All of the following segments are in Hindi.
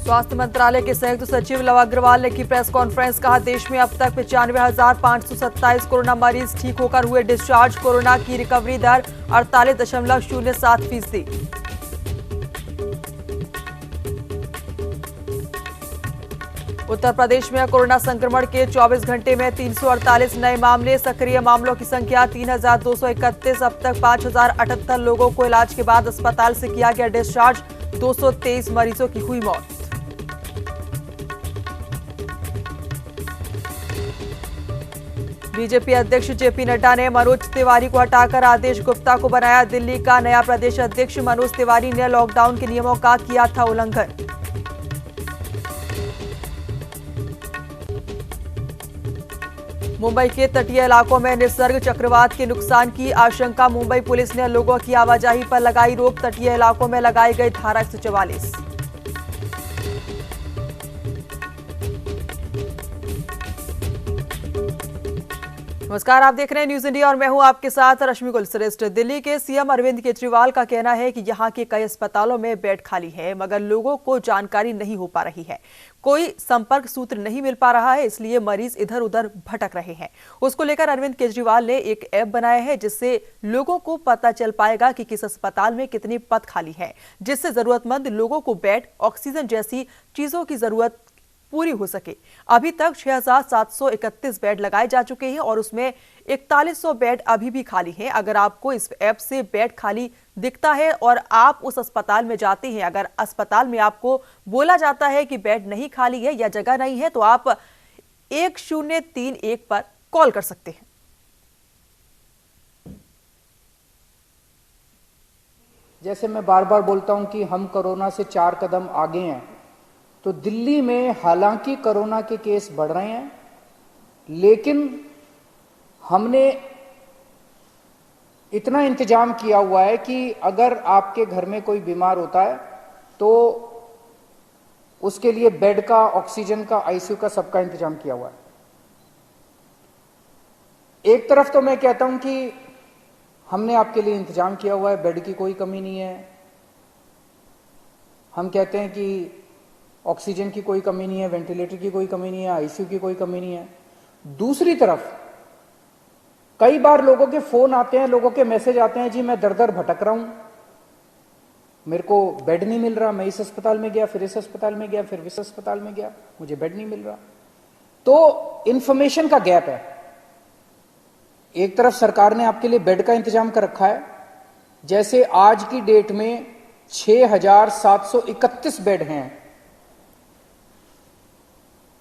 स्वास्थ्य मंत्रालय के संयुक्त सचिव लव अग्रवाल ने की प्रेस कॉन्फ्रेंस। कहा, देश में अब तक 95,527 कोरोना मरीज ठीक होकर हुए डिस्चार्ज। कोरोना की रिकवरी दर 48.07%। उत्तर प्रदेश में कोरोना संक्रमण के 24 घंटे में 348 नए मामले। सक्रिय मामलों की संख्या 3,231। अब तक 5,078 लोगों को इलाज के बाद अस्पताल से किया गया डिस्चार्ज। 223 मरीजों की हुई मौत। बीजेपी अध्यक्ष जेपी नड्डा ने मनोज तिवारी को हटाकर आदेश गुप्ता को बनाया। दिल्ली का नया प्रदेश अध्यक्ष मनोज तिवारी ने लॉकडाउन के नियमों का किया था उल्लंघन। मुंबई के तटीय इलाकों में निसर्ग चक्रवात के नुकसान की आशंका। मुंबई पुलिस ने लोगों की आवाजाही पर लगाई रोक। तटीय इलाकों में लगाई गई धारा 144। नमस्कार, आप देख रहे हैं न्यूज इंडिया और मैं हूं आपके साथ रश्मि कुलश्रेष्ठ। दिल्ली के सीएम अरविंद केजरीवाल का कहना है कि यहां के कई अस्पतालों में बेड खाली है, मगर लोगों को जानकारी नहीं हो पा रही है। कोई संपर्क सूत्र नहीं मिल पा रहा है, इसलिए मरीज इधर उधर भटक रहे हैं। उसको लेकर अरविंद केजरीवाल ने एक ऐप बनाया है, जिससे लोगों को पता चल पाएगा कि किस अस्पताल में कितनी पद खाली है, जिससे जरूरतमंद लोगों को बेड, ऑक्सीजन जैसी चीजों की जरूरत पूरी हो सके। अभी तक 6,731 बेड लगाए जा चुके हैं और उसमें 4100 बेड अभी भी खाली हैं। अगर आपको इस ऐप से बेड खाली दिखता है और आप उस अस्पताल में जाते हैं, अगर अस्पताल में आपको बोला जाता है कि बेड नहीं खाली है या जगह नहीं है, तो आप 1031 पर कॉल कर सकते हैं। जैसे मैं बार बार बोलता हूं कि हम कोरोना से 4 कदम आगे हैं, तो दिल्ली में हालांकि कोरोना के केस बढ़ रहे हैं, लेकिन हमने इतना इंतजाम किया हुआ है कि अगर आपके घर में कोई बीमार होता है तो उसके लिए बेड का, ऑक्सीजन का, आईसीयू का, सबका इंतजाम किया हुआ है। एक तरफ तो मैं कहता हूं कि हमने आपके लिए इंतजाम किया हुआ है, बेड की कोई कमी नहीं है। हम कहते हैं कि ऑक्सीजन की कोई कमी नहीं है, वेंटिलेटर की कोई कमी नहीं है, आईसीयू की कोई कमी नहीं है। दूसरी तरफ कई बार लोगों के फोन आते हैं, लोगों के मैसेज आते हैं, जी मैं दर दर भटक रहा हूं, मेरे को बेड नहीं मिल रहा, मैं इस अस्पताल में गया, फिर इस अस्पताल में गया, फिर इस अस्पताल में गया, मुझे बेड नहीं मिल रहा। तो इंफॉर्मेशन का गैप है। एक तरफ सरकार ने आपके लिए बेड का इंतजाम कर रखा है, जैसे आज की डेट में 6,731 बेड हैं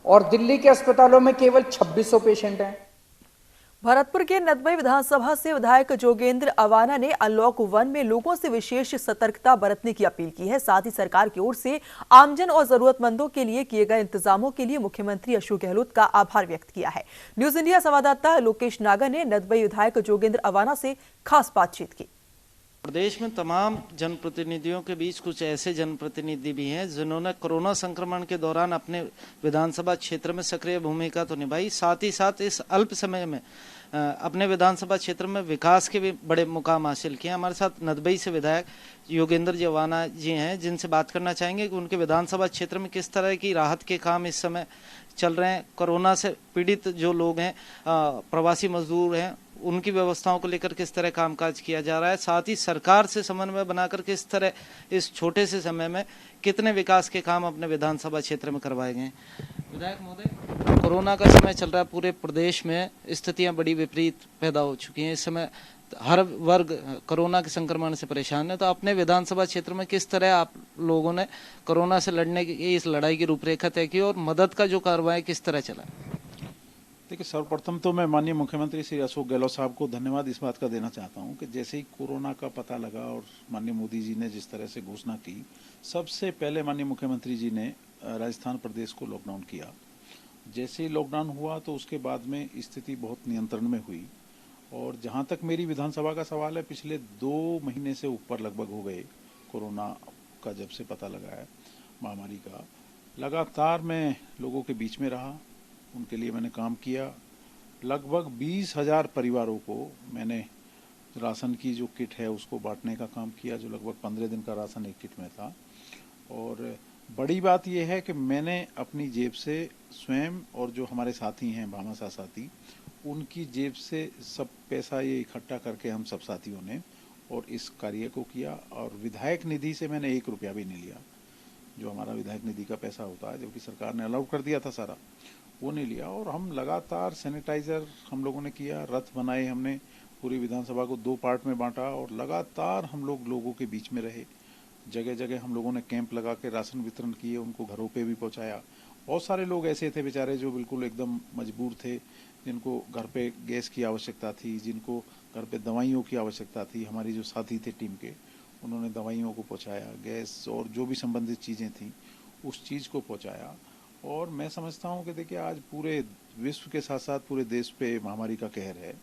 और दिल्ली के अस्पतालों में केवल 2600 पेशेंट हैं। भरतपुर के नदबई विधानसभा से विधायक जोगेंद्र अवाना ने अनलॉक 1 में लोगों से विशेष सतर्कता बरतने की अपील की है। साथ ही सरकार की ओर से आमजन और जरूरतमंदों के लिए किए गए इंतजामों के लिए मुख्यमंत्री अशोक गहलोत का आभार व्यक्त किया है। न्यूज इंडिया संवाददाता लोकेश नागर ने नदबई विधायक जोगेंद्र अवाना से खास बातचीत की। प्रदेश में तमाम जनप्रतिनिधियों के बीच कुछ ऐसे जनप्रतिनिधि भी हैं जिन्होंने कोरोना संक्रमण के दौरान अपने विधानसभा क्षेत्र में सक्रिय भूमिका तो निभाई, साथ ही साथ इस अल्प समय में अपने विधानसभा क्षेत्र में विकास के भी बड़े मुकाम हासिल किए। हमारे साथ नदबई से विधायक योगेंद्र जी अवाना जी हैं, जिनसे बात करना चाहेंगे कि उनके विधानसभा क्षेत्र में किस तरह की राहत के काम इस समय चल रहे हैं। कोरोना से पीड़ित जो लोग हैं, प्रवासी मजदूर हैं, उनकी व्यवस्थाओं को लेकर किस तरह कामकाज किया जा रहा है, साथ ही सरकार से समन्वय बनाकर किस तरह इस छोटे से समय में कितने विकास के काम अपने विधानसभा क्षेत्र में करवाए गए। विधायक महोदय, कोरोना का समय चल रहा है, पूरे प्रदेश में स्थितियां बड़ी विपरीत पैदा हो चुकी हैं। इस समय हर वर्ग कोरोना के संक्रमण से परेशान है, तो अपने विधानसभा क्षेत्र में किस तरह आप लोगों ने कोरोना से लड़ने की इस लड़ाई की रूपरेखा तय की और मदद का जो कार्रवाई किस तरह चला? देखिए, सर्वप्रथम तो मैं माननीय मुख्यमंत्री श्री अशोक गहलोत साहब को धन्यवाद इस बात का देना चाहता हूं कि जैसे ही कोरोना का पता लगा और माननीय मोदी जी ने जिस तरह से घोषणा की, सबसे पहले माननीय मुख्यमंत्री जी ने राजस्थान प्रदेश को लॉकडाउन किया। जैसे ही लॉकडाउन हुआ तो उसके बाद में स्थिति बहुत नियंत्रण में हुई और जहां तक मेरी विधानसभा का सवाल है, पिछले 2 महीने से ऊपर लगभग हो गए कोरोना का जब से पता लगा है महामारी का, लगातार मैं लोगों के बीच में रहा, उनके लिए मैंने काम किया। लगभग 20,000 परिवारों को मैंने राशन की जो किट है उसको बांटने का काम किया, जो लगभग 15 दिन का राशन एक किट में था। और बड़ी बात यह है कि मैंने अपनी जेब से स्वयं और जो हमारे साथी हैं भामाशाह साथी, उनकी जेब से सब पैसा ये इकट्ठा करके हम सब साथियों ने और इस कार्य को किया। और विधायक निधि से मैंने 1 रुपया भी नहीं लिया, जो हमारा विधायक निधि का पैसा होता है, जबकि सरकार ने अलाउ कर दिया था सारा, वो नहीं लिया। और हम लगातार सैनिटाइजर हम लोगों ने किया, रथ बनाए हमने, पूरी विधानसभा को 2 पार्ट में बांटा और लगातार हम लोगों के बीच में रहे। जगह जगह हम लोगों ने कैंप लगा के राशन वितरण किए, उनको घरों पे भी पहुंचाया। बहुत सारे लोग ऐसे थे बेचारे जो बिल्कुल एकदम मजबूर थे, जिनको घर पे गैस की आवश्यकता थी, जिनको घर पे दवाइयों की आवश्यकता थी। हमारी जो साथी थे टीम के, उन्होंने दवाइयों को पहुंचाया, गैस और जो भी संबंधित चीज़ें थी उस चीज़ को पहुंचाया। और मैं समझता हूं कि देखिए आज पूरे विश्व के साथ साथ पूरे देश पे महामारी का कहर है।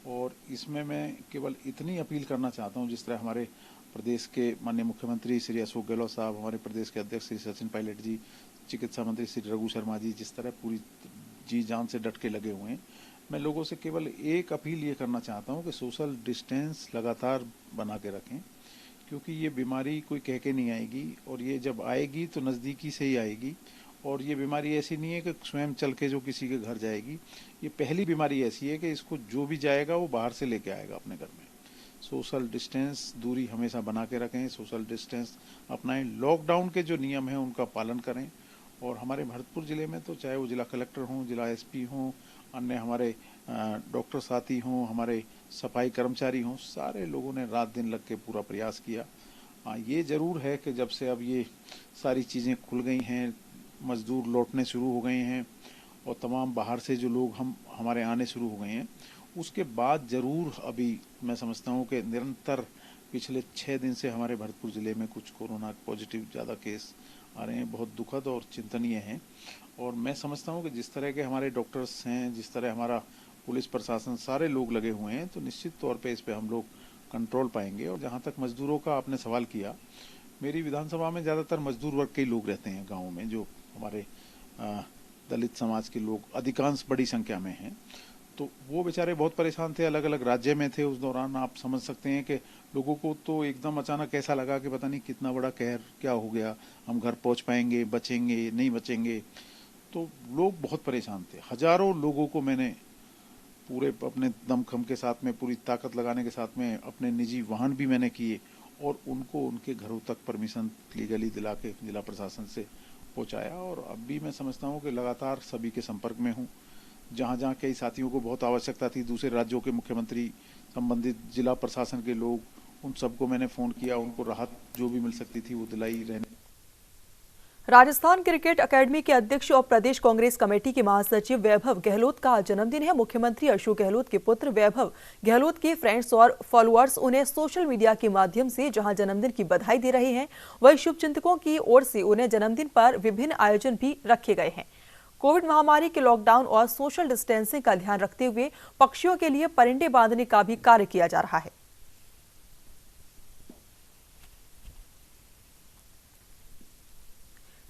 और इसमें मैं केवल इतनी अपील करना चाहता हूं, जिस तरह हमारे प्रदेश के माननीय मुख्यमंत्री श्री अशोक गहलोत साहब, हमारे प्रदेश के अध्यक्ष श्री सचिन पायलट जी, चिकित्सा मंत्री श्री रघु शर्मा जी जिस तरह पूरी जी जान से डट के लगे हुए हैं, मैं लोगों से केवल एक अपील ये करना चाहता हूं कि सोशल डिस्टेंस लगातार बना के रखें, क्योंकि ये बीमारी कोई कह के नहीं आएगी और ये जब आएगी तो नज़दीकी से ही आएगी। और ये बीमारी ऐसी नहीं है कि स्वयं चल के जो किसी के घर जाएगी, ये पहली बीमारी ऐसी है कि इसको जो भी जाएगा वो बाहर से लेके आएगा अपने घर में। सोशल डिस्टेंस, दूरी हमेशा बना के रखें, सोशल डिस्टेंस अपनाएं, लॉकडाउन के जो नियम हैं उनका पालन करें। और हमारे भरतपुर ज़िले में तो चाहे वो जिला कलेक्टर हों, जिला एसपी हों, अन्य हमारे डॉक्टर साथी हों, हमारे सफाई कर्मचारी हों, सारे लोगों ने रात दिन लग के पूरा प्रयास किया। ये ज़रूर है कि जब से अब ये सारी चीज़ें खुल गई हैं, मज़दूर लौटने शुरू हो गए हैं और तमाम बाहर से जो लोग हमारे आने शुरू हो गए हैं, उसके बाद ज़रूर अभी मैं समझता हूँ कि निरंतर पिछले 6 दिन से हमारे भरतपुर ज़िले में कुछ कोरोना पॉजिटिव ज़्यादा केस आ रहे हैं, बहुत दुखद और चिंतनीय हैं। और मैं समझता हूँ कि जिस तरह के हमारे डॉक्टर्स हैं, जिस तरह हमारा पुलिस प्रशासन, सारे लोग लगे हुए हैं, तो निश्चित तौर पे इस पे हम लोग कंट्रोल पाएंगे। और जहाँ तक मजदूरों का आपने सवाल किया, मेरी विधानसभा में ज़्यादातर मजदूर वर्ग के लोग रहते हैं गाँव में, जो हमारे दलित समाज के लोग अधिकांश बड़ी संख्या में हैं। तो वो बेचारे बहुत परेशान थे, अलग अलग राज्य में थे उस दौरान। आप समझ सकते हैं कि लोगों को तो एकदम अचानक ऐसा लगा कि पता नहीं कितना बड़ा कहर क्या हो गया, हम घर पहुंच पाएंगे, बचेंगे नहीं बचेंगे। तो लोग बहुत परेशान थे। हजारों लोगों को मैंने पूरे अपने दमखम के साथ में, पूरी ताकत लगाने के साथ में, अपने निजी वाहन भी मैंने किए और उनको उनके घरों तक परमिशन लीगली दिला के जिला प्रशासन से पहुंचाया। और अब भी मैं समझता हूं कि लगातार सभी के संपर्क में हूं। जहां जहां कई साथियों को बहुत आवश्यकता थी, दूसरे राज्यों के मुख्यमंत्री, संबंधित जिला प्रशासन के लोग, उन सबको मैंने फोन किया, उनको राहत जो भी मिल सकती थी वो दिलाई। रहने राजस्थान क्रिकेट अकेडमी के अध्यक्ष और प्रदेश कांग्रेस कमेटी के महासचिव वैभव गहलोत का जन्मदिन है। मुख्यमंत्री अशोक गहलोत के पुत्र वैभव गहलोत के फ्रेंड्स और फॉलोअर्स उन्हें सोशल मीडिया के माध्यम से जहां जन्मदिन की बधाई दे रहे हैं, वहीं शुभचिंतकों की ओर से उन्हें जन्मदिन पर विभिन्न आयोजन भी रखे गए हैं। कोविड महामारी के लॉकडाउन और सोशल डिस्टेंसिंग का ध्यान रखते हुए पक्षियों के लिए परिंदे बांधने का भी कार्य किया जा रहा है।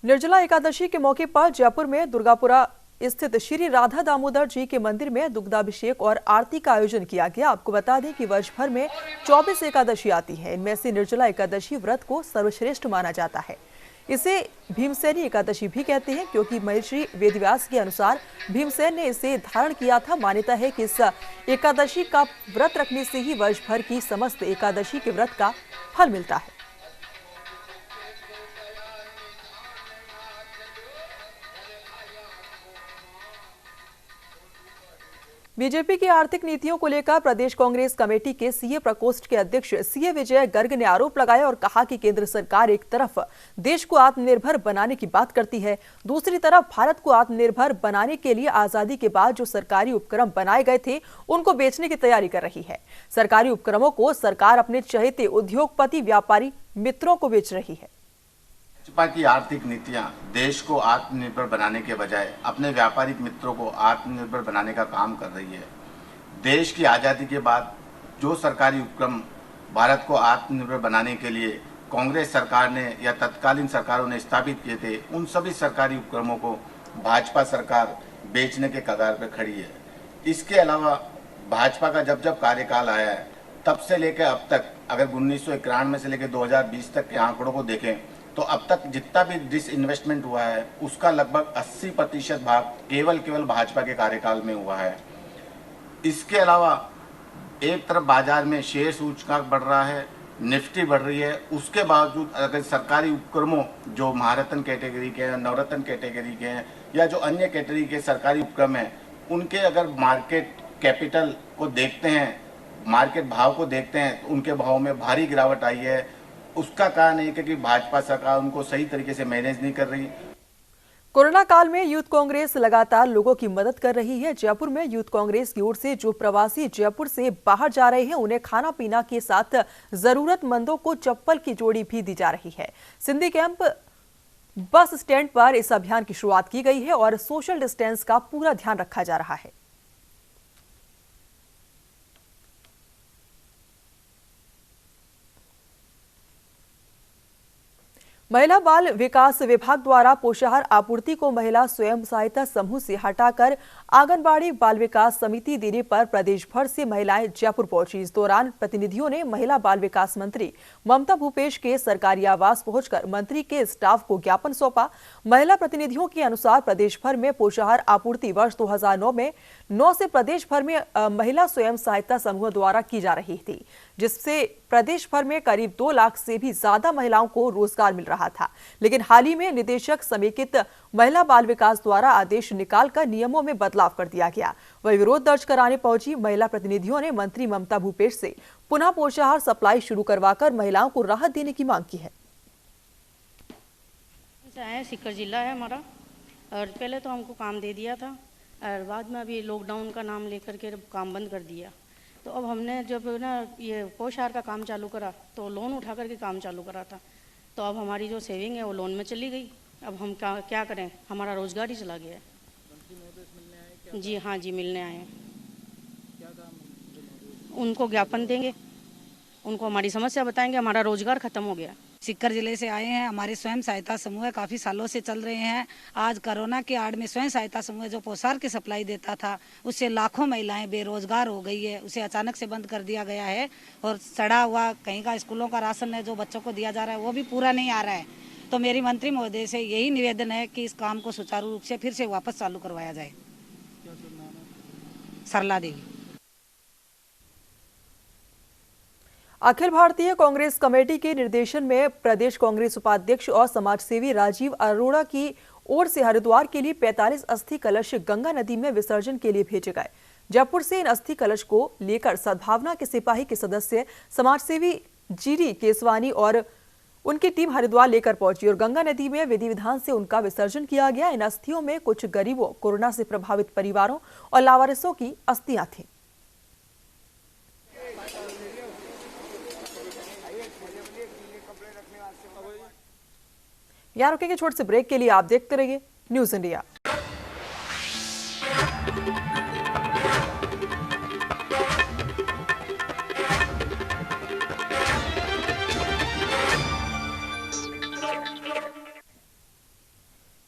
निर्जला एकादशी के मौके पर जयपुर में दुर्गापुरा स्थित श्री राधा दामोदर जी के मंदिर में दुग्धाभिषेक और आरती का आयोजन किया गया। आपको बता दें कि वर्ष भर में 24 एकादशी आती है। इनमें से निर्जला एकादशी व्रत को सर्वश्रेष्ठ माना जाता है। इसे भीमसेनी एकादशी भी कहते हैं, क्योंकि महर्षि वेदव्यास के अनुसार भीमसेन ने इसे धारण किया था। मान्यता है कि इस एकादशी का व्रत रखने से ही वर्ष भर की समस्त एकादशी के व्रत का फल मिलता है। बीजेपी की आर्थिक नीतियों को लेकर प्रदेश कांग्रेस कमेटी के सीए प्रकोष्ठ के अध्यक्ष सीए विजय गर्ग ने आरोप लगाया और कहा कि केंद्र सरकार एक तरफ देश को आत्मनिर्भर बनाने की बात करती है, दूसरी तरफ भारत को आत्मनिर्भर बनाने के लिए आजादी के बाद जो सरकारी उपक्रम बनाए गए थे उनको बेचने की तैयारी कर रही है। सरकारी उपक्रमों को सरकार अपने चहेते उद्योगपति व्यापारी मित्रों को बेच रही है। भाजपा की आर्थिक नीतियां देश को आत्मनिर्भर बनाने के बजाय अपने व्यापारिक मित्रों को आत्मनिर्भर बनाने का काम कर रही है। देश की आज़ादी के बाद जो सरकारी उपक्रम भारत को आत्मनिर्भर बनाने के लिए कांग्रेस सरकार ने या तत्कालीन सरकारों ने स्थापित किए थे, उन सभी सरकारी उपक्रमों को भाजपा सरकार बेचने के कगार पर खड़ी है। इसके अलावा भाजपा का जब जब कार्यकाल आया है तब से लेकर अब तक, अगर 1991 से लेकर 2020 तक के आंकड़ों को देखें तो अब तक जितना भी डिसइन्वेस्टमेंट हुआ है उसका लगभग 80% भाग केवल भाजपा के कार्यकाल में हुआ है। इसके अलावा एक तरफ बाजार में शेयर सूचकांक बढ़ रहा है, निफ्टी बढ़ रही है, उसके बावजूद अगर सरकारी उपक्रमों जो महारत्न कैटेगरी के हैं, नवरत्न कैटेगरी के हैं या जो अन्य कैटेगरी के सरकारी उपक्रम हैं, उनके अगर मार्केट कैपिटल को देखते हैं, मार्केट भाव को देखते हैं तो उनके भाव में भारी गिरावट आई है। उसका कारण है कि भाजपा सरकार उनको सही तरीके से मैनेज नहीं कर रही। कोरोना काल में यूथ कांग्रेस लगातार लोगों की मदद कर रही है। जयपुर में यूथ कांग्रेस की ओर से जो प्रवासी जयपुर से बाहर जा रहे हैं उन्हें खाना पीना के साथ जरूरतमंदों को चप्पल की जोड़ी भी दी जा रही है। सिंधी कैंप बस स्टैंड पर इस अभियान की शुरुआत की गई है और सोशल डिस्टेंस का पूरा ध्यान रखा जा रहा है। महिला बाल विकास विभाग द्वारा पोषाहार आपूर्ति को महिला स्वयं सहायता समूह से हटाकर आंगनबाड़ी बाल विकास समिति देने पर प्रदेश भर से महिलाएं जयपुर पहुंची। इस दौरान प्रतिनिधियों ने महिला बाल विकास मंत्री ममता भूपेश के सरकारी आवास पहुंचकर मंत्री के स्टाफ को ज्ञापन सौंपा। महिला प्रतिनिधियों के अनुसार प्रदेश भर में पोषाहार आपूर्ति वर्ष 2009 में 9 से प्रदेश भर में महिला स्वयं सहायता समूह द्वारा की जा रही थी, जिससे प्रदेश भर में करीब 2 लाख से भी ज्यादा महिलाओं को रोजगार मिल रहा था। लेकिन हाल ही में निदेशक समेकित महिला बाल विकास द्वारा आदेश निकालकर नियमों में बदलाव कर दिया गया। वही विरोध दर्ज कराने पहुंची महिला प्रतिनिधियों ने मंत्री ममता भूपेश से पुनः पोषाहार सप्लाई शुरू करवाकर महिलाओं को राहत देने की मांग की है। सीकर जिला है हमारा, और पहले तो हमको काम दे दिया था और बाद में अभी लॉकडाउन का नाम लेकर के काम बंद कर दिया। तो अब हमने जब ना ये पोषाहार का काम चालू करा तो लोन उठा करके काम चालू करा था, तो अब हमारी जो सेविंग है वो लोन में चली गई। अब हम क्या करें, हमारा रोजगार ही चला गया है। जी हाँ जी, मिलने आए हैं। उनको ज्ञापन देंगे, उनको हमारी समस्या बताएंगे, हमारा रोजगार खत्म हो गया। सीकर जिले से आए हैं। हमारे स्वयं सहायता समूह काफ़ी सालों से चल रहे हैं। आज कोरोना के आड़ में स्वयं सहायता समूह जो पोषाहार की सप्लाई देता था उससे लाखों महिलाएं बेरोजगार हो गई है। उसे अचानक से बंद कर दिया गया है और सड़ा हुआ कहीं का स्कूलों का राशन है जो बच्चों को दिया जा रहा है वो भी पूरा नहीं आ रहा है। तो मेरी मंत्री महोदय से यही निवेदन है कि इस काम को सुचारू रूप से फिर से वापस चालू करवाया जाए। सरला देवी। अखिल भारतीय कांग्रेस कमेटी के निर्देशन में प्रदेश कांग्रेस उपाध्यक्ष और समाजसेवी राजीव अरोड़ा की ओर से हरिद्वार के लिए 45 अस्थि कलश गंगा नदी में विसर्जन के लिए भेजे गए। जयपुर से इन अस्थि कलश को लेकर सद्भावना के सिपाही के सदस्य समाजसेवी जीडी केसवानी और उनकी टीम हरिद्वार लेकर पहुंची और गंगा नदी में विधि विधान से उनका विसर्जन किया गया। इन अस्थियों में कुछ गरीबों, कोरोना से प्रभावित परिवारों और लावारिसों की अस्थियां थीं। यहाँ रुकेंगे छोटे से ब्रेक के लिए। आप देखते रहिए न्यूज इंडिया।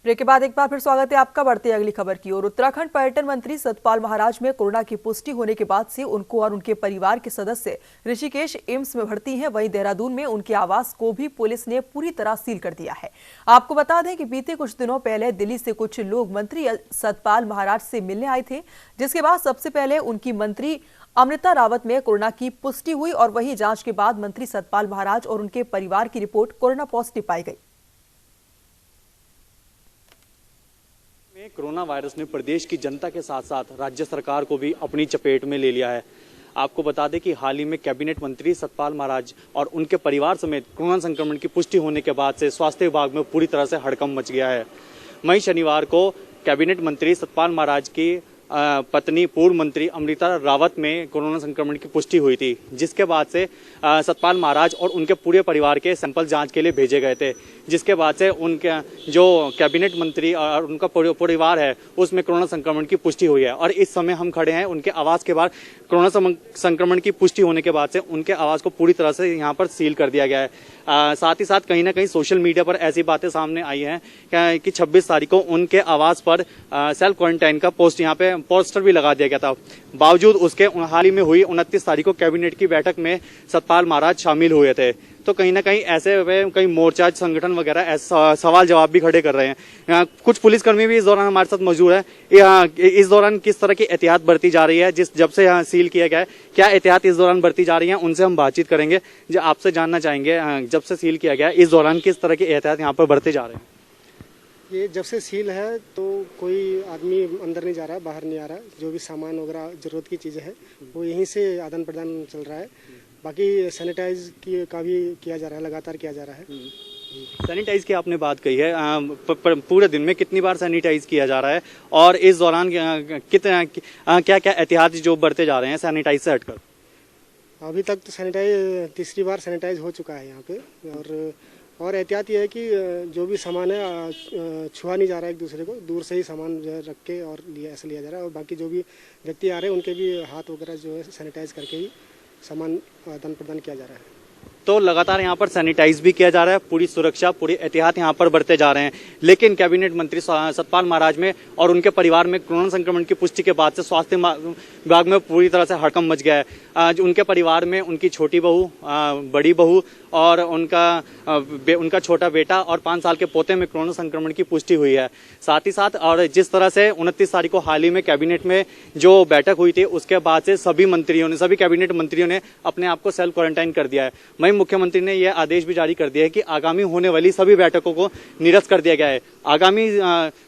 ब्रेक के बाद एक बार फिर स्वागत है आपका। बढ़ते अगली खबर की ओर। उत्तराखंड पर्यटन मंत्री सतपाल महाराज में कोरोना की पुष्टि होने के बाद से उनको और उनके परिवार के सदस्य ऋषिकेश एम्स में भर्ती हैं। वहीं देहरादून में उनके आवास को भी पुलिस ने पूरी तरह सील कर दिया है। आपको बता दें कि बीते कुछ दिनों पहले दिल्ली से कुछ लोग मंत्री सतपाल महाराज से मिलने आए थे, जिसके बाद सबसे पहले उनकी मंत्री अमृता रावत में कोरोना की पुष्टि हुई और वहीं जांच के बाद मंत्री सतपाल महाराज और उनके परिवार की रिपोर्ट कोरोना पॉजिटिव पाई गई। कोरोना वायरस ने प्रदेश की जनता के साथ साथ राज्य सरकार को भी अपनी चपेट में ले लिया है। आपको बता दें कि हाल ही में कैबिनेट मंत्री सतपाल महाराज और उनके परिवार समेत कोरोना संक्रमण की पुष्टि होने के बाद से स्वास्थ्य विभाग में पूरी तरह से हड़कंप मच गया है। वहीं शनिवार को कैबिनेट मंत्री सतपाल महाराज की पत्नी पूर्व मंत्री अमृता रावत में कोरोना संक्रमण की पुष्टि हुई थी, जिसके बाद से सतपाल महाराज और उनके पूरे परिवार के सैंपल जांच के लिए भेजे गए थे, जिसके बाद से उनके जो कैबिनेट मंत्री और उनका परिवार है उसमें कोरोना संक्रमण की पुष्टि हुई है। और इस समय हम खड़े हैं उनके आवास के बाहर। कोरोना संक्रमण की पुष्टि होने के बाद से उनके आवास को पूरी तरह से यहाँ पर सील कर दिया गया है। साथ ही साथ कहीं ना कहीं सोशल मीडिया पर ऐसी बातें सामने आई हैं कि 26 तारीख को उनके आवास पर सेल्फ क्वारंटाइन का यहाँ पे पोस्टर भी लगा दिया गया था। बावजूद उसके हाल ही में हुई 29 तारीख को कैबिनेट की बैठक में सतपाल महाराज शामिल हुए थे। तो कहीं ना कहीं ऐसे कई मोर्चा संगठन वगैरह सवाल जवाब भी खड़े कर रहे हैं। कुछ पुलिसकर्मी भी इस दौरान हमारे साथ मौजूद है। इस दौरान किस तरह की एहतियात बरती जा रही है, जब से यहाँ सील किया गया है, क्या एहतियात इस दौरान बरती जा रही है, उनसे हम बातचीत करेंगे। जो आपसे जानना चाहेंगे, जब से सील किया गया है इस दौरान किस तरह की एहतियात यहाँ पर बरते जा रहे हैं? ये जब से सील है तो कोई आदमी अंदर नहीं जा रहा है, बाहर नहीं आ रहा है। जो भी सामान वगैरह जरूरत की चीज़ें हैं वो यहीं से आदान प्रदान चल रहा है। बाकी सैनिटाइज का भी किया जा रहा है, लगातार किया जा रहा है। सैनिटाइज की आपने बात कही है, पूरे दिन में कितनी बार सैनिटाइज किया जा रहा है और इस दौरान क्या क्या एहतियात जो बरते जा रहे हैं सैनिटाइज से हटकर? अभी तक तो सैनिटाइज तीसरी बार सैनिटाइज हो चुका है यहाँ पे। और एहतियात ये है कि जो भी सामान है छुआ नहीं जा रहा है एक दूसरे को, दूर से ही सामान जो है रख के और ऐसा लिया जा रहा है। और बाकी जो भी व्यक्ति आ रहे हैं उनके भी हाथ वगैरह जो है सैनिटाइज करके ही सामान आदान प्रदान किया जा रहा है। तो लगातार यहाँ पर सैनिटाइज भी किया जा रहा है, पूरी सुरक्षा पूरी एहतियात यहाँ पर बरते जा रहे हैं। लेकिन कैबिनेट मंत्री सतपाल महाराज में और उनके परिवार में कोरोना संक्रमण की पुष्टि के बाद से स्वास्थ्य विभाग में पूरी तरह से हड़कंप मच गया है। उनके परिवार में उनकी छोटी बहू, बड़ी बहू और उनका छोटा बेटा और 5 साल के पोते में कोरोना संक्रमण की पुष्टि हुई है। साथ ही साथ और जिस तरह से 29 तारीख को हाल ही में कैबिनेट में जो बैठक हुई थी उसके बाद से सभी कैबिनेट मंत्रियों ने अपने आप को सेल्फ क्वारंटाइन कर दिया है। वहीं मुख्यमंत्री ने यह आदेश भी जारी कर दिया है कि आगामी होने वाली सभी बैठकों को निरस्त कर दिया गया है। आगामी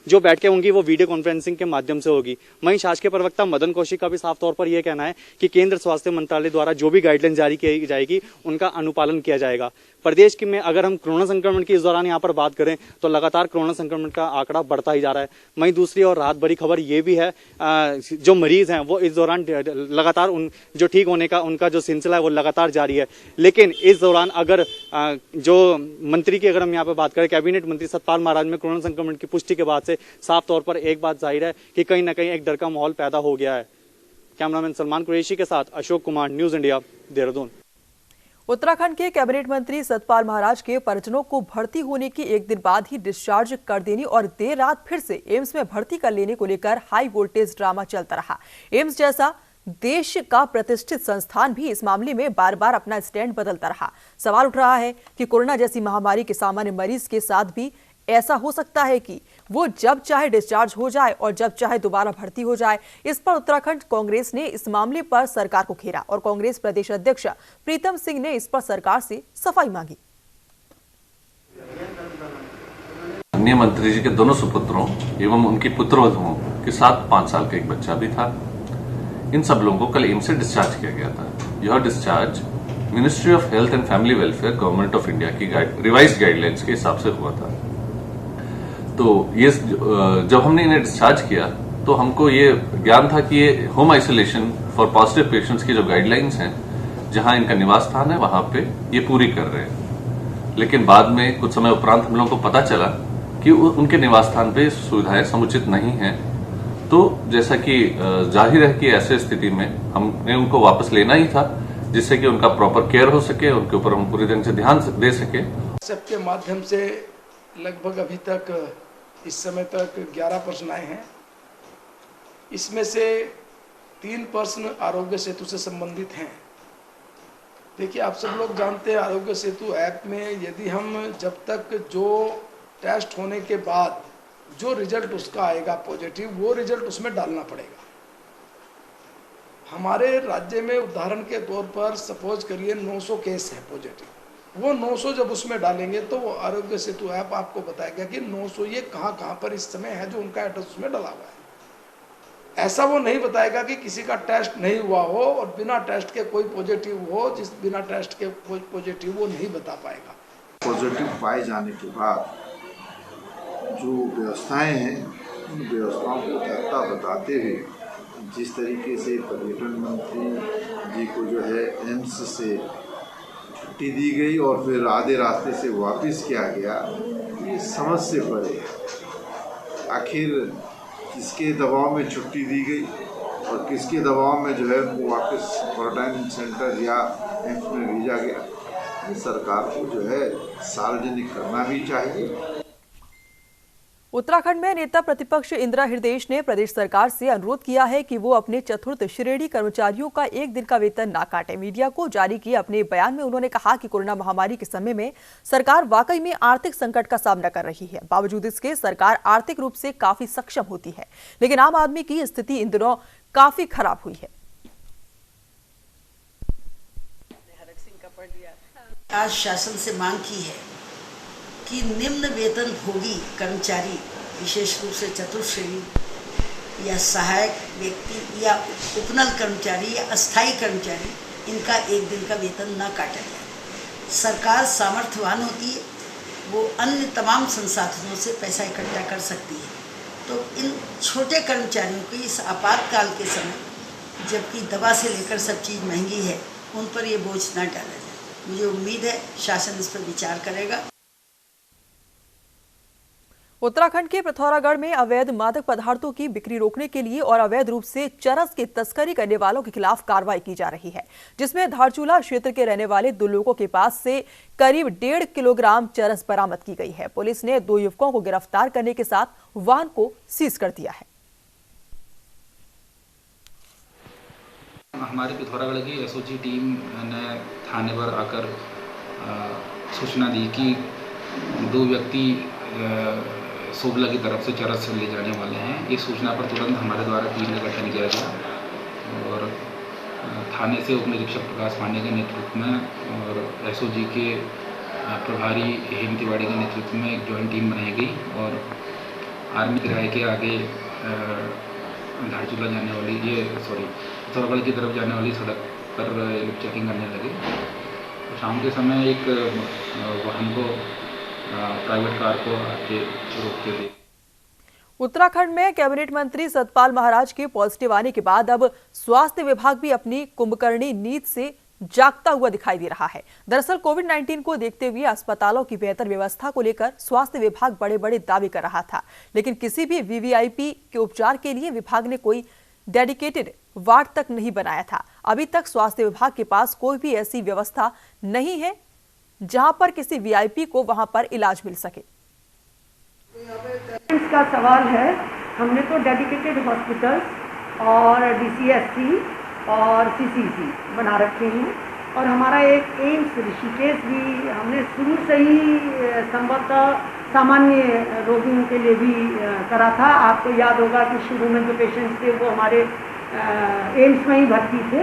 जो बैठकें होंगी वो वीडियो कॉन्फ्रेंसिंग के माध्यम से होगी। वहीं शासकीय प्रवक्ता मदन कौशिक का भी साफ तौर पर यह कहना है कि केंद्र स्वास्थ्य मंत्रालय द्वारा जो भी गाइडलाइन जारी की जाएगी उनका अनुपालन किया जाएगा। प्रदेश में अगर हम कोरोना संक्रमण की इस दौरान यहाँ पर बात करें तो लगातार कोरोना संक्रमण का आंकड़ा बढ़ता ही जा रहा है। वहीं दूसरी और राहत भरी खबर ये भी है, जो मरीज हैं वो इस दौरान लगातार जो ठीक होने का उनका जो सिलसिला है वो लगातार जारी है। लेकिन इस दौरान अगर जो मंत्री की अगर हम यहाँ पर बात करें, कैबिनेट मंत्री सतपाल महाराज में कोरोना संक्रमण की पुष्टि के बाद से साफ तौर पर एक बात जाहिर है कि कहीं ना कहीं एक डर का माहौल पैदा हो गया है। कैमरामैन सलमान कुरैशी के साथ अशोक कुमार, न्यूज इंडिया, देहरादून। उत्तराखंड के कैबिनेट मंत्री सतपाल महाराज के परिजनों को भर्ती होने के एक दिन बाद ही डिस्चार्ज कर देने और देर रात फिर से एम्स में भर्ती कर लेने को लेकर हाई वोल्टेज ड्रामा चलता रहा। एम्स जैसा देश का प्रतिष्ठित संस्थान भी इस मामले में बार बार अपना स्टैंड बदलता रहा। सवाल उठ रहा है कि कोरोना जैसी महामारी के सामान्य मरीज के साथ भी ऐसा हो सकता है कि वो जब चाहे डिस्चार्ज हो जाए और जब चाहे दोबारा भर्ती हो जाए। इस पर उत्तराखंड कांग्रेस ने इस मामले पर सरकार को घेरा और कांग्रेस प्रदेश अध्यक्ष प्रीतम सिंह ने इस पर सरकार से सफाई मांगी। अन्य मंत्री जी के दोनों सुपुत्रों एवं उनकी पुत्रवधुओं के साथ 5 साल का एक बच्चा भी था। इन सब लोगों को कल एम्स से डिस्चार्ज किया गया था। यह discharge ministry of health and family welfare government of India की रिवाइज्ड गाइडलाइंस के हिसाब से हुआ था। तो ये जब हमने इन्हें डिस्चार्ज किया तो हमको ये ज्ञान था कि ये home isolation for positive patients की जो गाइडलाइंस हैं, जहां इनका निवास स्थान है वहां पे ये पूरी कर रहे हैं। लेकिन बाद में कुछ समय उपरांत हम लोगों को पता चला कि उनके निवास स्थान पे सुविधाएं समुचित नहीं है। तो जैसा कि जाहिर है कि ऐसे स्थिति में हमने उनको वापस लेना ही था, जिससे कि उनका प्रॉपर केयर हो सके, उनके ऊपर हम पूरी ढंग से ध्यान दे सके। सबके माध्यम से लगभग अभी तक इस समय तक 11 प्रश्न आए हैं। इसमें से 3 प्रश्न आरोग्य सेतु से संबंधित हैं। देखिए, आप सब लोग जानते हैं आरोग्य सेतु ऐप में यदि हम जब तक जो टेस्ट होने के बाद जो रिजल्ट उसका आएगा पॉजिटिव, वो रिजल्ट उसमें डालना पड़ेगा। हमारे राज्य में उदाहरण के तौर पर सपोज करिए 900 केस है पॉजिटिव, वो 900 जब उसमें डालेंगे तो वो आरोग्य सेतु ऐप आपको बताएगा कि 900 ये कहाँ पर इस समय है जो उनका एड्रेस उसमें डाला हुआ है। ऐसा वो नहीं बताएगा कि किसी का टेस्ट नहीं हुआ हो और बिना टेस्ट के कोई पॉजिटिव हो, जिस बिना टेस्ट के कोई पॉजिटिव वो नहीं बता पाएगा। पॉजिटिव पाए जाने के बाद जो व्यवस्थाएं हैं उन व्यवस्थाओं को तहता बताते हुए जिस तरीके से पर्यटन मंत्री जी को जो है एम्स से छुट्टी दी गई और फिर आधे रास्ते से वापस किया गया, ये समझ से परे है। आखिर किसके दबाव में छुट्टी दी गई और किसके दबाव में जो है वो वापस क्वारंटाइन सेंटर या एम्स में भेजा गया, ये सरकार को जो है सार्वजनिक करना भी चाहिए। उत्तराखंड में नेता प्रतिपक्ष इंदिरा हृदयेश ने प्रदेश सरकार से अनुरोध किया है कि वो अपने चतुर्थ श्रेणी कर्मचारियों का एक दिन का वेतन ना काटे। मीडिया को जारी किए अपने बयान में उन्होंने कहा कि कोरोना महामारी के समय में सरकार वाकई में आर्थिक संकट का सामना कर रही है। बावजूद इसके सरकार आर्थिक रूप से काफी सक्षम होती है, लेकिन आम आदमी की स्थिति इन दिनों काफी खराब हुई है। आज शासन से मांग की है कि निम्न वेतन भोगी कर्मचारी, विशेष रूप से चतुर्थ श्रेणी या सहायक व्यक्ति या उपनल कर्मचारी या अस्थायी कर्मचारी, इनका एक दिन का वेतन न काटा जाए। सरकार सामर्थ्यवान होती है, वो अन्य तमाम संसाधनों से पैसा इकट्ठा कर सकती है, तो इन छोटे कर्मचारियों को इस आपातकाल के समय, जबकि दवा से लेकर सब चीज़ महंगी है, उन पर ये बोझ न डाला जाए। मुझे उम्मीद है शासन इस पर विचार करेगा। उत्तराखंड के पिथौरागढ़ में अवैध मादक पदार्थों की बिक्री रोकने के लिए और अवैध रूप से चरस की तस्करी करने वालों के खिलाफ कार्रवाई की जा रही है, जिसमें धारचूला क्षेत्र के रहने वाले 2 लोगों के पास से करीब 1.5 किलोग्राम चरस बरामद की गई है। पुलिस ने 2 युवकों को गिरफ्तार करने के साथ वाहन को सीज कर दिया है। हमारे पिथौरागढ़ की एसओजी टीम ने थाने पर आकर सूचना दी कि 2 व्यक्ति सोबला की तरफ से चरस ले जाने वाले हैं। इस सूचना पर तुरंत हमारे द्वारा टीम का गठन किया गया और थाने से उप निरीक्षक प्रकाश पांडे के नेतृत्व में और एसओजी के प्रभारी हेम तिवारी के नेतृत्व में एक जॉइंट टीम बनाई गई और आर्मी किराए के आगे धारचूला जाने वाली पिथौरागढ़ की तरफ जाने वाली सड़क पर चेकिंग करने लगे। तो शाम के समय एक वाहन को प्राइवेट कार को आके रोकते थे। उत्तराखंड में कैबिनेट मंत्री सतपाल महाराज के पॉजिटिव आने के बाद अब स्वास्थ्य विभाग भी अपनी कुंभकर्णी नींद से जागता हुआ दिखाई दे रहा है। दरअसल कोविड-19 को देखते हुए अस्पतालों की बेहतर व्यवस्था को लेकर स्वास्थ्य विभाग बड़े बड़े दावे कर रहा था, लेकिन किसी भी वीवीआईपी के उपचार के लिए विभाग ने कोई डेडिकेटेड वार्ड तक नहीं बनाया था। अभी तक स्वास्थ्य विभाग के पास कोई भी ऐसी व्यवस्था नहीं है जहां पर किसी वीआईपी को वहां पर इलाज मिल सके। का सवाल है, हमने तो डेडिकेटेड हॉस्पिटल्स और डीसीएससी और सीसीसी बना रखे हैं और हमारा एक एम्स ऋषिकेश भी हमने शुरू से ही संभवतः सामान्य रोगियों के लिए भी करा था। आपको याद होगा कि शुरू में जो पेशेंट्स थे वो हमारे एम्स में ही भर्ती थे,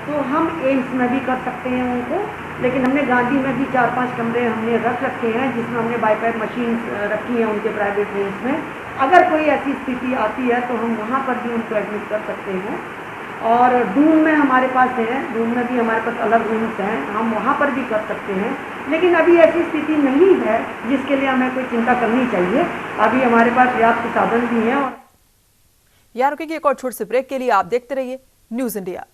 तो हम एम्स में भी कर सकते हैं उनको, लेकिन हमने गांधी में भी 4-5 कमरे हमने रख रखे हैं जिसमें हमने बाईपैप मशीन रखी हैं उनके प्राइवेट रूम्स में। अगर कोई ऐसी स्थिति आती है तो हम वहाँ पर भी उनको एडमिट कर सकते हैं। और डूम में हमारे पास है, डूम में भी हमारे पास अलग रूम्स हैं, हम वहाँ पर भी कर सकते हैं, लेकिन अभी ऐसी स्थिति नहीं है जिसके लिए हमें कोई चिंता करनी चाहिए। अभी हमारे पास पर्याप्त साधन भी हैं। और यहाँ रुकेंगे एक और छोटे से ब्रेक के लिए। आप देखते रहिए न्यूज़ इंडिया।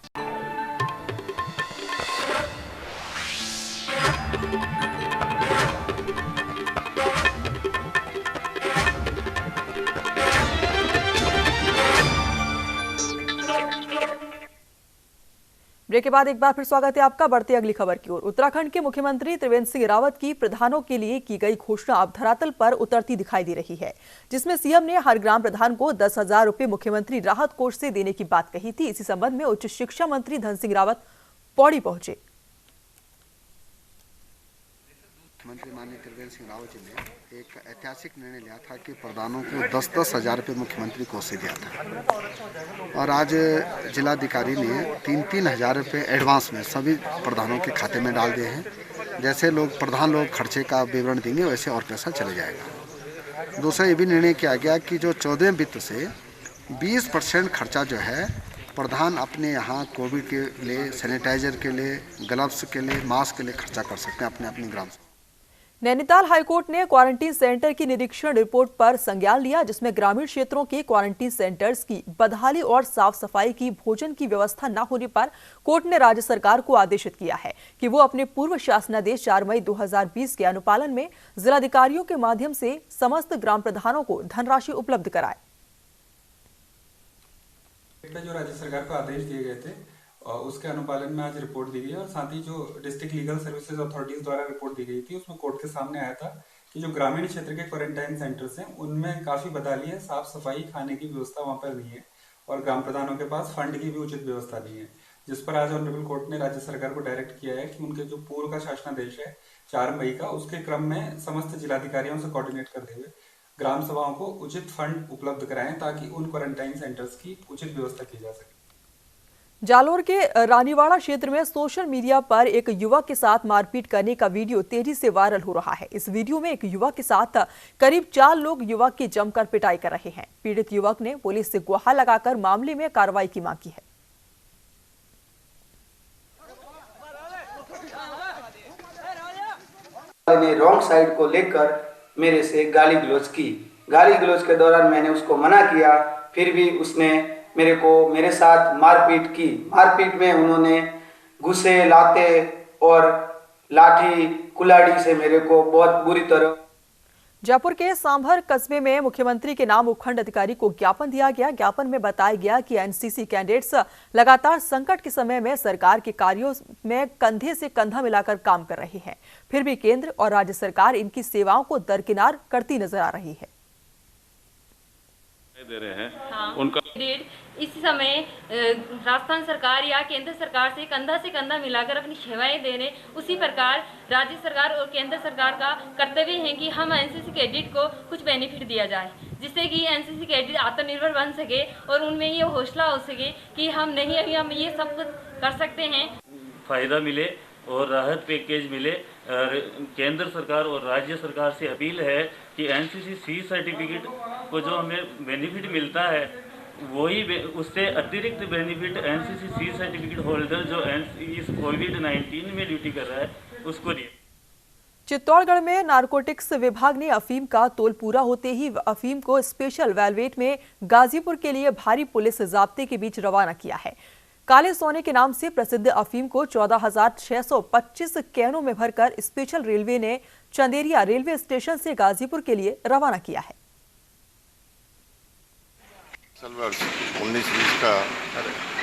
ब्रेक के बाद एक बार फिर स्वागत है आपका। बढ़ते अगली खबर की ओर। उत्तराखंड के मुख्यमंत्री त्रिवेंद्र सिंह रावत की प्रधानों के लिए की गई घोषणा अब धरातल पर उतरती दिखाई दे रही है, जिसमें सीएम ने हर ग्राम प्रधान को 10,000 रुपए मुख्यमंत्री राहत कोष से देने की बात कही थी। इसी संबंध में उच्च शिक्षा मंत्री धन सिंह रावत पौड़ी पहुंचे। मुख्यमंत्री माननीय त्रिवेंद्र सिंह रावत जी ने एक ऐतिहासिक निर्णय लिया था कि प्रधानों को 10-10 हज़ार रुपये मुख्यमंत्री कोष से दिया था और आज जिलाधिकारी ने 3-3 हज़ार रुपये एडवांस में सभी प्रधानों के खाते में डाल दिए हैं। जैसे प्रधान लोग खर्चे का विवरण देंगे वैसे और पैसा चले जाएगा। दूसरा ये भी निर्णय किया गया कि जो 14वें वित्त से 20% खर्चा जो है प्रधान अपने यहाँ कोविड के लिए, सैनिटाइजर के लिए, ग्लव्स के लिए, मास्क के लिए खर्चा कर सकते हैं अपने अपने ग्राम से। नैनीताल हाईकोर्ट ने क्वारंटीन सेंटर की निरीक्षण रिपोर्ट पर संज्ञान लिया, जिसमें ग्रामीण क्षेत्रों के क्वारंटीन सेंटर्स की बदहाली और साफ सफाई की भोजन की व्यवस्था न होने पर कोर्ट ने राज्य सरकार को आदेशित किया है कि वो अपने पूर्व शासनादेश 4 मई 2020 के अनुपालन में जिलाधिकारियों के माध्यम से समस्त ग्राम प्रधानों को धनराशि उपलब्ध कराए। जो राज्य सरकार को आदेश दिए गए थे और उसके अनुपालन में आज रिपोर्ट दी गई है। और साथ ही जो डिस्ट्रिक्ट लीगल सर्विसेज अथॉरिटीज द्वारा रिपोर्ट दी गई थी उसमें कोर्ट के सामने आया था कि जो ग्रामीण क्षेत्र के क्वारंटाइन सेंटर्स हैं उनमें काफी बदहाली है, साफ सफाई, खाने की व्यवस्था वहां पर नहीं है और ग्राम प्रधानों के पास फंड की भी उचित व्यवस्था नहीं है, जिस पर आज ऑनरेबल कोर्ट ने राज्य सरकार को डायरेक्ट किया है कि उनके जो पूर्व का शासनादेश है 4 मई का, उसके क्रम में समस्त जिलाधिकारियों से कोऑर्डिनेट करते हुए ग्राम सभाओं को उचित फंड उपलब्ध कराएं ताकि उन क्वारंटाइन सेंटर्स की उचित व्यवस्था की जा सके। जालोर के रानीवाड़ा क्षेत्र में सोशल मीडिया पर एक युवक के साथ मारपीट करने का वीडियो तेजी से वायरल हो रहा है। इस वीडियो में एक युवक के साथ करीब 4 लोग युवक की जमकर पिटाई कर रहे हैं। पीड़ित युवक ने पुलिस से गुहार लगाकर मामले में कार्रवाई की मांग की है। ने रॉन्ग साइड को लेकर मेरे से गाली गलौज की। गाली गलौज के दौरान मैंने उसको मना किया, फिर भी उसने मेरे साथ मारपीट की। मारपीट में उन्होंने घुसे, लाते और लाठी कुल्हाड़ी से मेरे को बहुत बुरी तरह। जयपुर के सांभर कस्बे में मुख्यमंत्री के नाम उपखंड अधिकारी को ज्ञापन दिया गया। ज्ञापन में बताया गया कि एनसीसी कैडेट्स लगातार संकट के समय में सरकार के कार्यों में कंधे से कंधा मिलाकर काम कर रहे हैं, फिर भी केंद्र और राज्य सरकार इनकी सेवाओं को दरकिनार करती नजर आ रही है। दे रहे हैं उनका इस समय राजस्थान सरकार या केंद्र सरकार से कंधा मिलाकर अपनी सेवाएं दे रहे, उसी प्रकार राज्य सरकार और केंद्र सरकार का कर्तव्य है कि हम एनसीसी कैडेट को कुछ बेनिफिट दिया जाए, जिससे कि एनसीसी कैडेट आत्मनिर्भर बन सके और उनमें ये हौसला हो सके कि हम ये सब कुछ कर सकते हैं, फायदा मिले और राहत पैकेज मिले। केंद्र सरकार और राज्य सरकार से अपील है कि एनसीसी सी सर्टिफिकेट को जो हमें बेनिफिट मिलता है वही उससे अतिरिक्त benefit NCC C certificate holder जो इस कोविड-19 में ड्यूटी कर रहा है उसको दिए। चित्तौड़गढ़ में नारकोटिक्स विभाग ने अफीम का तोल पूरा होते ही अफीम को स्पेशल वेलवेट में गाजीपुर के लिए भारी पुलिस जाब्ते के बीच रवाना किया है। काले सोने के नाम से प्रसिद्ध अफीम को 14,625 कैनों में भरकर स्पेशल रेलवे ने चंदेरिया रेलवे स्टेशन से गाजीपुर के लिए रवाना किया है। वर्ष 19-20 का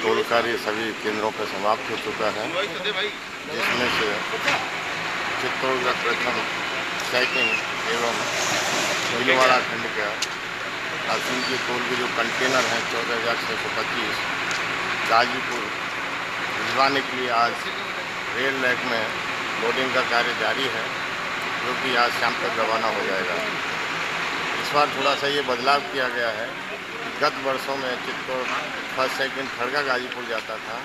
टोल कार्य सभी केंद्रों पर समाप्त हो चुका है, जिसमें से चित्तौड़गढ़ प्रथम, सेकंड एवं भीलवाड़ा खंड का अफीम की टोल के जो कंटेनर हैं 14,625 गाजीपुर भिजवाने के लिए आज रेल लैक में लोडिंग का कार्य जारी है, जो कि आज शाम तक रवाना हो जाएगा। इस बार थोड़ा सा ये बदलाव किया गया है। गत वर्षों में चित्तौड़ फर्स्ट, सेकंड, थर्ड का गाजीपुर जाता था,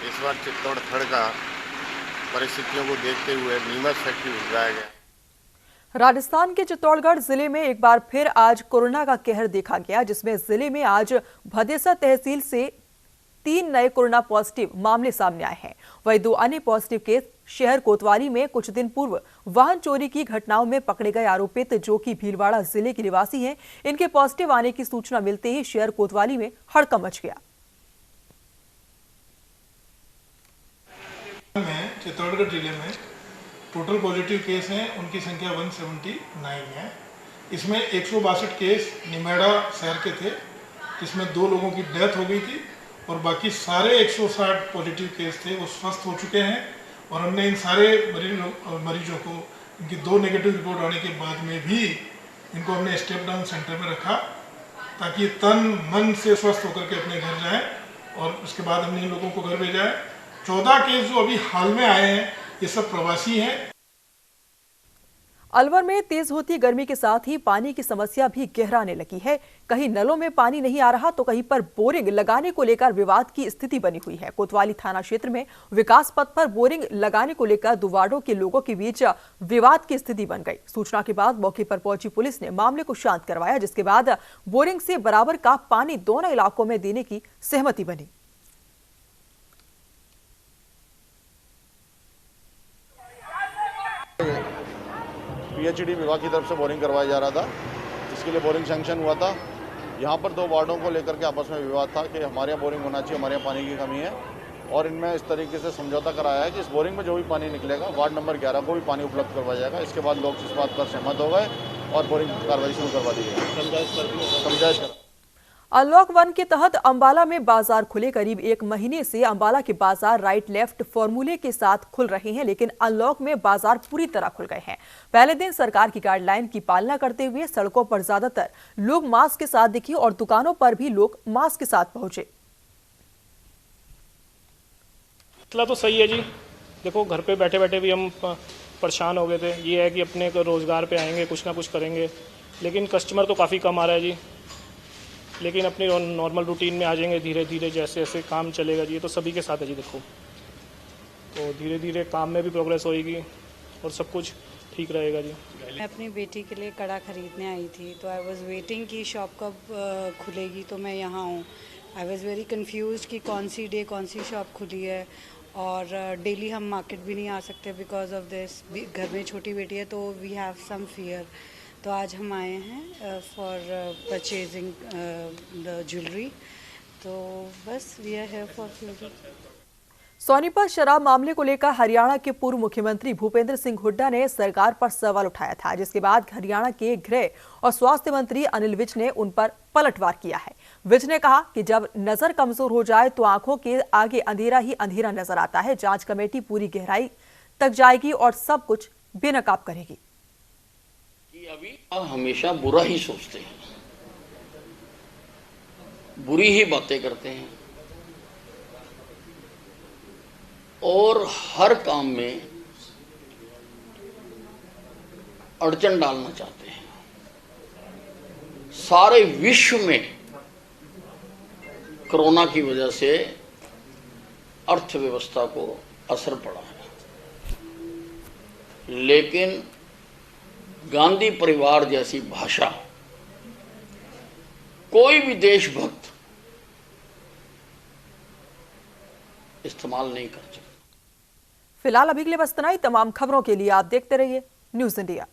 इस बार चित्तौड़ थर्ड का परिस्थितियों को देखते हुए नीमच फैक्ट्री भिजवाया गया। राजस्थान के चित्तौड़गढ़ जिले में एक बार फिर आज कोरोना का कहर देखा गया, जिसमें जिले में आज भदेसा तहसील से 3 नए कोरोना पॉजिटिव मामले सामने आए हैं। वहीं 2 अन्य पॉजिटिव केस शहर कोतवाली में कुछ दिन पूर्व वाहन चोरी की घटनाओं में पकड़े गए आरोपित जो कि भीलवाड़ा जिले के निवासी हैं, इनके पॉजिटिव आने की सूचना मिलते ही शहर कोतवाली में हड़कंप मच गया। चित्तौड़गढ़ जिले में टोटल पॉजिटिव केस हैं, उनकी संख्या 179 है। इसमें 162 केस निमेड़ा शहर के थे, जिसमें 2 लोगों की डेथ हो गई थी और बाकी सारे 160 पॉजिटिव केस थे वो स्वस्थ हो चुके हैं। और हमने इन सारे मरीजों को इनकी 2 नेगेटिव रिपोर्ट आने के बाद में भी इनको हमने स्टेप डाउन सेंटर में रखा ताकि तन मन से स्वस्थ होकर के अपने घर जाएं और उसके बाद हमने इन लोगों को घर भेजा है। 14 केस जो अभी हाल में आए हैं ये सब प्रवासी हैं। अलवर में तेज होती गर्मी के साथ ही पानी की समस्या भी गहराने लगी है। कहीं नलों में पानी नहीं आ रहा तो कहीं पर बोरिंग लगाने को लेकर विवाद की स्थिति बनी हुई है। कोतवाली थाना क्षेत्र में विकास पथ पर बोरिंग लगाने को लेकर 2 वार्डों के लोगों के बीच विवाद की स्थिति बन गई। सूचना के बाद मौके पर पहुंची पुलिस ने मामले को शांत करवाया, जिसके बाद बोरिंग से बराबर का पानी दोनों इलाकों में देने की सहमति बनी। पीएचईडी विभाग की तरफ से बोरिंग करवाया जा रहा था, इसके लिए बोरिंग सैंक्शन हुआ था। यहाँ पर 2 वार्डों को लेकर के आपस में विवाद था कि हमारे यहाँ बोरिंग होना चाहिए, हमारे यहाँ पानी की कमी है, और इनमें इस तरीके से समझौता कराया है कि इस बोरिंग में जो भी पानी निकलेगा वार्ड नंबर 11 को भी पानी उपलब्ध करवाया जाएगा। इसके बाद लोग इस बात पर सहमत हो गए और बोरिंग कार्रवाई शुरू करवा दी गई। समझाइश कर अनलॉक 1 के तहत अंबाला में बाजार खुले। करीब 1 महीने से अंबाला के बाजार राइट लेफ्ट फॉर्मूले के साथ खुल रहे हैं, लेकिन अनलॉक में बाजार पूरी तरह खुल गए हैं। पहले दिन सरकार की गाइडलाइन की पालना करते हुए सड़कों पर ज्यादातर लोग मास्क के साथ दिखे और दुकानों पर भी लोग मास्क के साथ पहुंचे। मसला तो सही है जी। देखो, घर पे बैठे बैठे भी हम परेशान हो गए थे। ये है कि अपने रोजगार पे आएंगे, कुछ ना कुछ करेंगे, लेकिन कस्टमर तो काफ़ी कम आ रहा है जी। लेकिन अपनी नॉर्मल रूटीन में आ जाएंगे धीरे धीरे, जैसे जैसे काम चलेगा जी। ये तो सभी के साथ है जी। देखो, तो धीरे धीरे काम में भी प्रोग्रेस होएगी और सब कुछ ठीक रहेगा जी। मैं अपनी बेटी के लिए कड़ा खरीदने आई थी, तो आई वॉज वेटिंग कि शॉप कब खुलेगी, तो मैं यहाँ हूँ। आई वॉज वेरी कन्फ्यूज कि कौन सी डे कौन सी शॉप खुली है, और डेली हम मार्केट भी नहीं आ सकते बिकॉज ऑफ दिस। घर में छोटी बेटी है तो वी हैव सम फियर। तो आज हम आए हैं फॉर परचेजिंग द ज्वेलरी। तो बस we are here for future. Sonipat शराब मामले को लेकर हरियाणा के पूर्व मुख्यमंत्री भूपेंद्र सिंह हुड्डा ने सरकार पर सवाल उठाया था, जिसके बाद हरियाणा के गृह और स्वास्थ्य मंत्री अनिल विज ने उन पर पलटवार किया है। विज ने कहा कि जब नजर कमजोर हो जाए तो आंखों के आगे अंधेरा ही अंधेरा नजर आता है। जांच कमेटी पूरी गहराई तक जाएगी और सब कुछ बेनकाब करेगी। अभी हमेशा बुरा ही सोचते हैं, बुरी ही बातें करते हैं और हर काम में अड़चन डालना चाहते हैं। सारे विश्व में कोरोना की वजह से अर्थव्यवस्था को असर पड़ा है, लेकिन गांधी परिवार जैसी भाषा कोई भी देशभक्त इस्तेमाल नहीं कर सकता। फिलहाल अभी के लिए बस इतना ही। तमाम खबरों के लिए आप देखते रहिए न्यूज़ इंडिया।